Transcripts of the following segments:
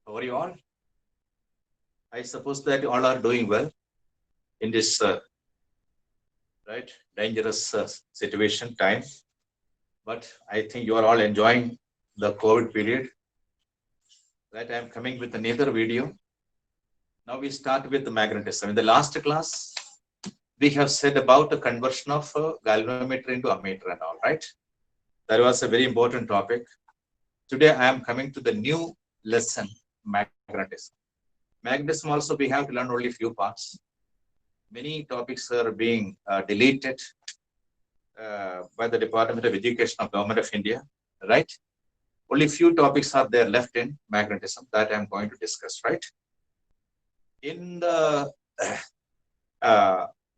How are you all? I suppose that all are doing well in this right dangerous situation time. But I think you are all enjoying the COVID period. Right, I am coming with another video. Now we start with the magnetism. In the last class, we have said about the conversion of galvanometer into ammeter and all. Right, that was a very important topic. Today I am coming to the new lesson, magnetism. Magnetism also we have to learn only few parts. Many topics are being deleted by the Department of Education of Government of India, right? Only few topics are there left in magnetism that I am going to discuss, right? In the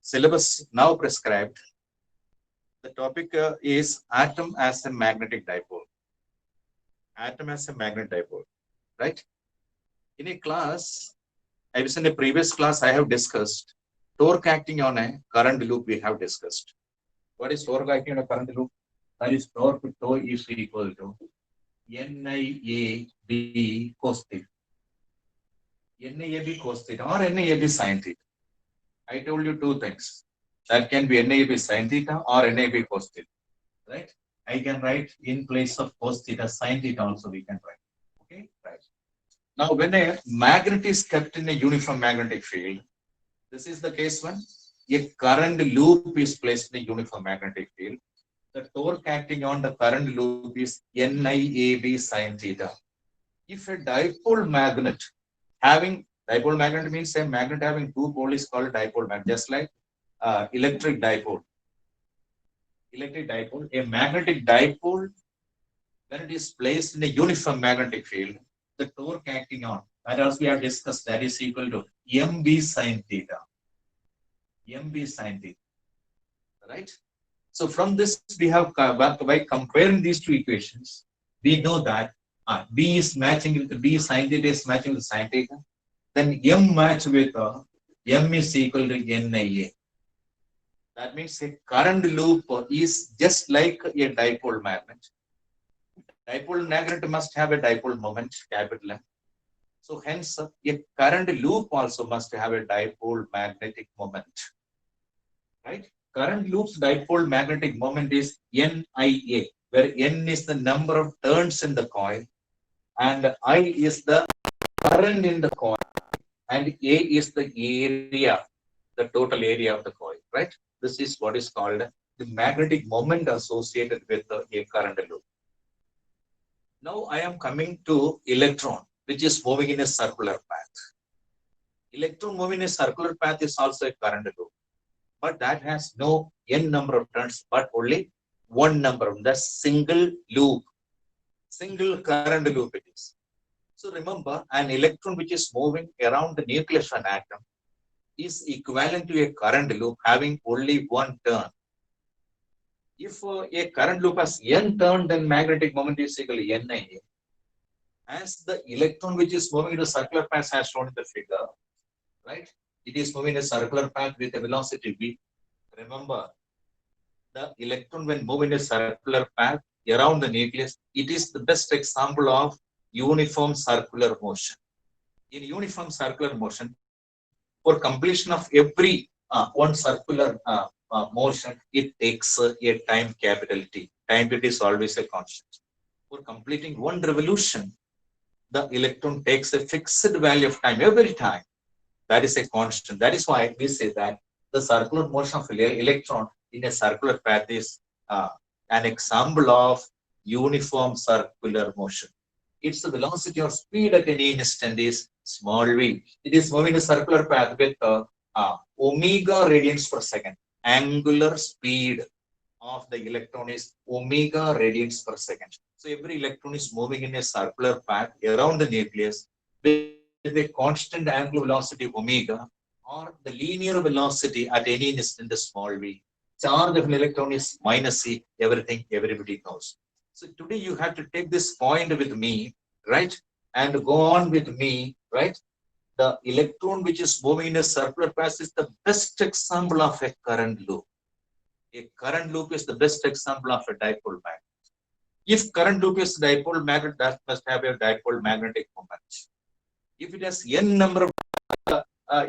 syllabus now prescribed, the topic is atom as a magnetic dipole. Atom as a magnetic dipole, right? In a class, I was in a previous class, I have discussed torque acting on a current loop we have discussed. What is torque acting on a current loop? That is torque tau is equal to NIAB cos theta. NIAB cos theta or NIAB sin theta. I told you two things. That can be NIAB sin theta or NIAB cos theta. Right? I can write in place of cos theta, sin theta also we can write. Okay? Right. Now, when a magnet is kept in a uniform magnetic field, this is the case when a current loop is placed in a uniform magnetic field. The torque acting on the current loop is NIAB sin theta. If a dipole magnet means a magnet having two poles is called dipole magnet, just like electric dipole. Electric dipole, a magnetic dipole, when it is placed in a uniform magnetic field, the torque acting on, that also we have discussed, that is equal to MB sin theta. MB sin theta. Right? So from this, we have, by comparing these two equations, we know that B is matching with B sin theta is matching with sin theta. Then M match with M is equal to NIA. That means a current loop is just like a dipole magnet. Dipole magnet must have a dipole moment, capital M. So hence, a current loop also must have a dipole magnetic moment. Right? Current loop's dipole magnetic moment is NIA, where N is the number of turns in the coil and I is the current in the coil and A is the area, the total area of the coil, right? This is what is called the magnetic moment associated with a current loop. Now I am coming to electron, which is moving in a circular path. Electron moving in a circular path is also a current loop, but that has no n number of turns, but only one number of the single loop, single current loop it is. So remember, an electron which is moving around the nucleus of an atom is equivalent to a current loop having only one turn. If a current loop has n turn, then magnetic moment is equal to NIA. As the electron which is moving in a circular path as shown in the figure, right? It is moving in a circular path with a velocity v. Remember, the electron when moving in a circular path around the nucleus, it is the best example of uniform circular motion. In uniform circular motion, for completion of every one circular motion, it takes a time capital T. Time T is always a constant. For completing one revolution, the electron takes a fixed value of time every time. That is a constant. That is why we say that the circular motion of electron in a circular path is an example of uniform circular motion. Its velocity or speed at any instant is small v. It is moving a circular path with omega radians per second. Angular speed of the electron is omega radians per second. So every electron is moving in a circular path around the nucleus with a constant angular velocity omega or the linear velocity at any instant small v. Charge of an electron is minus c. Everybody knows. So today you have to take this point with me, right? And go on with me, right? The electron which is moving in a circular path is the best example of a current loop. A current loop is the best example of a dipole magnet. If current loop is dipole magnet, that must have a dipole magnetic moment. If it has n number of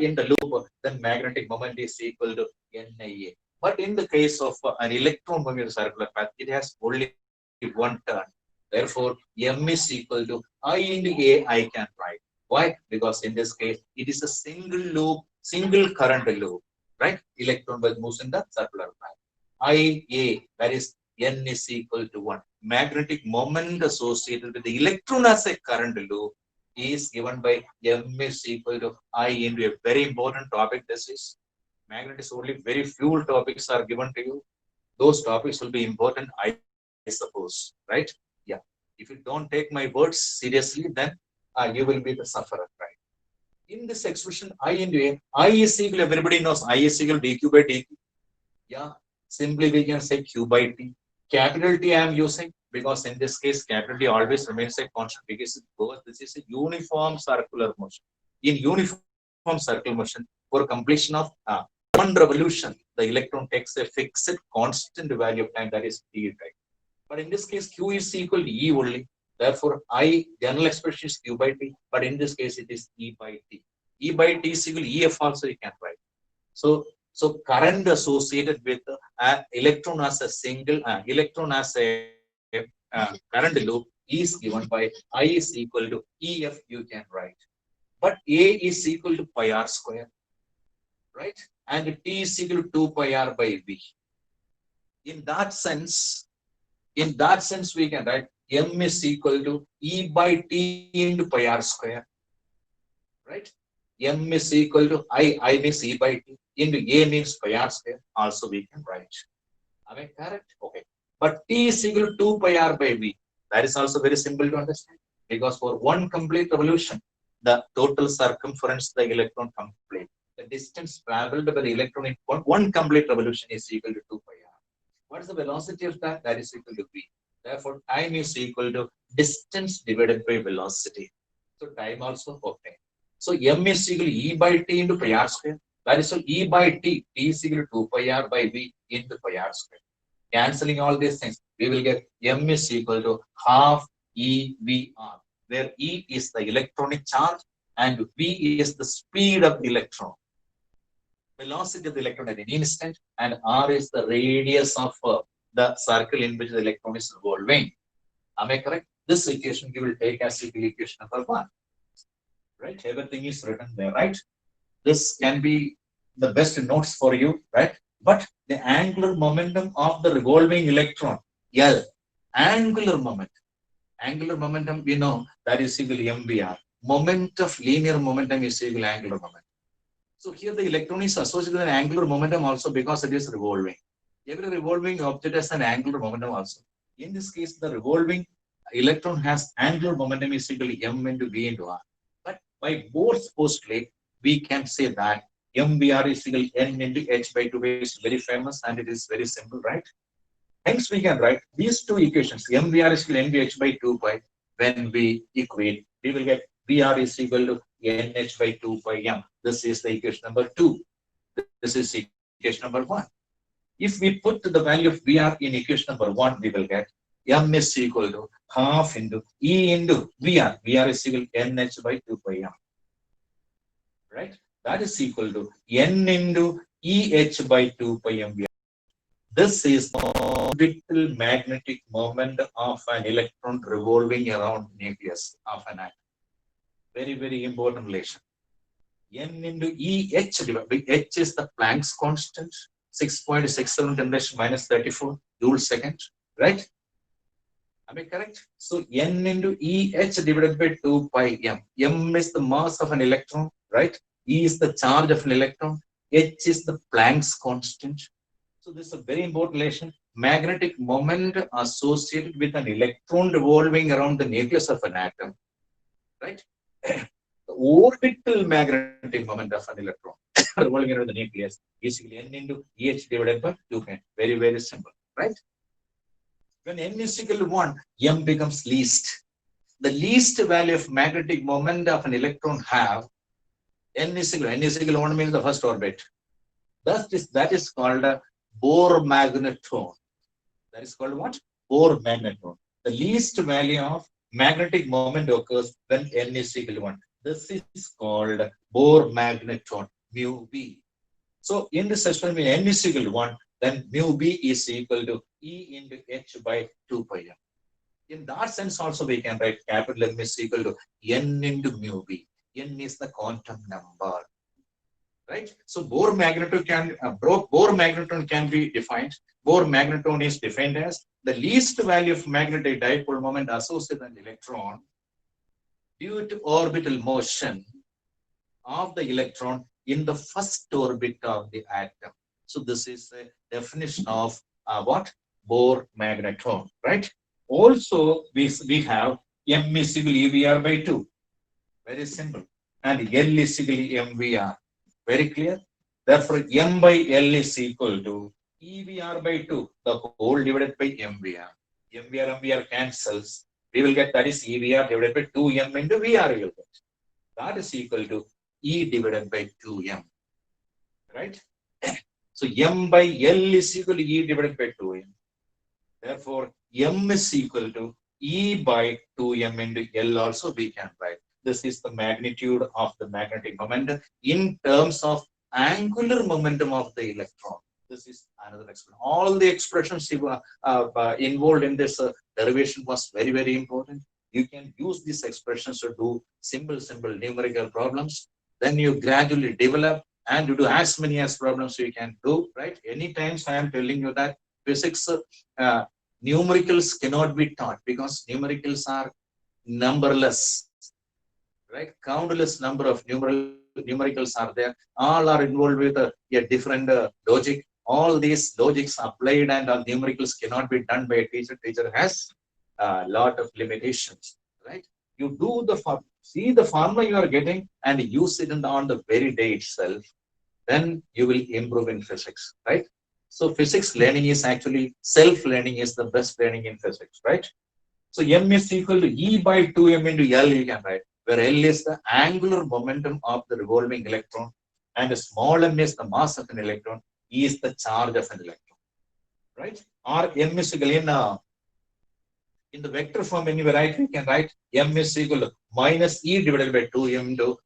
in the loop, then magnetic moment is equal to NIA. But in the case of an electron moving in a circular path, it has only one turn. Therefore, M is equal to I into A I can write. Why? Because in this case, it is a single loop, single current loop, right? Electron moves in the circular path. IA, that is N is equal to 1. Magnetic moment associated with the electron as a current loop is given by M is equal to I into a very important topic. This is magnetics only very few topics are given to you. Those topics will be important, I suppose, right? Yeah. If you don't take my words seriously, then you will be the sufferer, right? In this expression, I into A, I is equal, everybody knows I is equal dq by dt. Yeah. Simply we can say q by t. Capital T I am using because in this case, capital T always remains a constant because this is a uniform circular motion. In uniform circular motion, for completion of one revolution, the electron takes a fixed constant value of time, that is t, right? But in this case, q is equal to E only. Therefore, I general expression is q by t, but in this case, it is E by t. E by t is equal to EF also you can write. So current associated with electron as a single electron as a current loop is given by I is equal to EF you can write. But A is equal to pi r square, right? And T is equal to 2 pi r by V. In that sense, we can write M is equal to E by T into pi r square, right? M is equal to I means E by T into A means pi r square. Also we can write. Am I correct? Okay. But T is equal to 2 pi r by V. That is also very simple to understand because for one complete revolution, the total circumference the electron complete. The distance traveled by the electron in one complete revolution is equal to 2 pi r. What is the velocity of that? That is equal to V. Therefore, time is equal to distance divided by velocity. So time also okay. So M is equal to E by T into pi r square. That is so E by T. T is equal to 2 pi r by V into pi r square. Cancelling all these things, we will get M is equal to half EVR, where E is the electronic charge and V is the speed of the electron. Velocity of the electron at any instant, and R is the radius of the circle in which the electron is revolving. Am I correct? This equation we will take as equation number 1. Right? Everything is written there, right? This can be the best notes for you, right? But the angular momentum of the revolving electron, L, angular momentum, we know that is equal to MVR. Moment of linear momentum is equal to angular momentum. So here the electron is associated with an angular momentum also because it is revolving. Every revolving object has an angular momentum also. In this case, the revolving electron has angular momentum is equal to M into V into R. But by Bohr's postulate, we can say that MVR is equal to N into H by 2 is very famous and it is very simple, right? Hence, we can write these two equations. MVR is equal to NVH by 2 pi. When we equate, we will get VR is equal to NH by 2 pi M. This is the equation number 2. This is equation number 1. If we put the value of VR in equation number 1, we will get M is equal to half into E into VR. VR is equal to NH by 2 pi M. Right? That is equal to N into EH by 2 pi MVR. This is the orbital magnetic moment of an electron revolving around nucleus of an atom. Very, very important relation. N into EH divided by H is the Planck's constant, 6.67 10 minus 34 joules second, right? Am I correct? So N into EH divided by 2 pi M. M is the mass of an electron, right? E is the charge of an electron. H is the Planck's constant. So this is a very important relation. Magnetic moment associated with an electron revolving around the nucleus of an atom, right? The orbital magnetic moment of an electron revolving around the nucleus is N into EH divided by 2 pi. Very, very simple, right? When N is equal to 1, M becomes least. The least value of magnetic moment of an electron have N is equal to 1 means the first orbit. That is called a Bohr magnetron. That is called what? Bohr magnetron. The least value of magnetic moment occurs when N is equal to 1. This is called Bohr magneton, mu B. So in this experiment, n is equal to 1, then mu B is equal to E into H by 2 pi m. In that sense, also we can write capital M is equal to N into mu B. N is the quantum number, right? So Bohr magneton can be defined. Bohr magneton is defined as the least value of magnetic dipole moment associated with an electron due to orbital motion of the electron in the first orbit of the atom. So this is a definition of what? Bohr magneton, right? Also, we have M is equal to EVR by 2. Very simple. And L is equal to MVR. Very clear? Therefore, M by L is equal to EVR by 2, the whole divided by MVR. MVR cancels. We will get that is EVR divided by 2M into VR. We will get. That is equal to E divided by 2M. Right? So M by L is equal to E divided by 2M. Therefore, M is equal to E by 2M into L also we can write. This is the magnitude of the magnetic momentum in terms of angular momentum of the electron. This is another expression. All the expressions involved in this derivation was very, very important. You can use these expressions to do simple numerical problems. Then you gradually develop and you do as many as problems you can do, right? Anytime I am telling you that physics numericals cannot be taught because numericals are numberless, right? Countless number of numericals are there. All are involved with a different logic. All these logics applied and numericals cannot be done by a teacher. Teacher has a lot of limitations, right? You do see the formula you are getting and use it on the very day itself. Then you will improve in physics, right? So physics learning is actually self-learning is the best learning in physics, right? So M is equal to E by 2M into L, you can write, where L is the angular momentum of the revolving electron and small m is the mass of an electron, E is the charge of an electron, right? Or M is equal in the vector form when you write, we can write M is equal to minus E divided by 2M into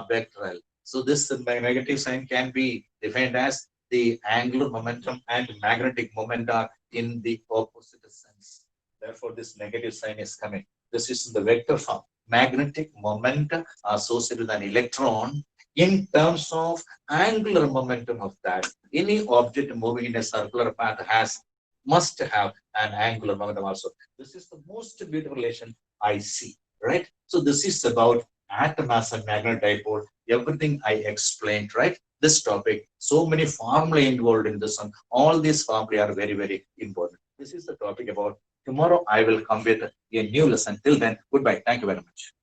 vector L. So this negative sign can be defined as the angular momentum and magnetic moment are in the opposite sense. Therefore, this negative sign is coming. This is in the vector form. Magnetic momentum associated with an electron in terms of angular momentum of that. Any object moving in a circular path must have an angular momentum also. This is the most beautiful relation I see, right? So this is about atom as a magnetic dipole. Everything I explained, right? This topic, so many formulae involved in this one. All these formulae are very, very important. This is the topic about tomorrow. I will come with a new lesson. Till then, goodbye. Thank you very much.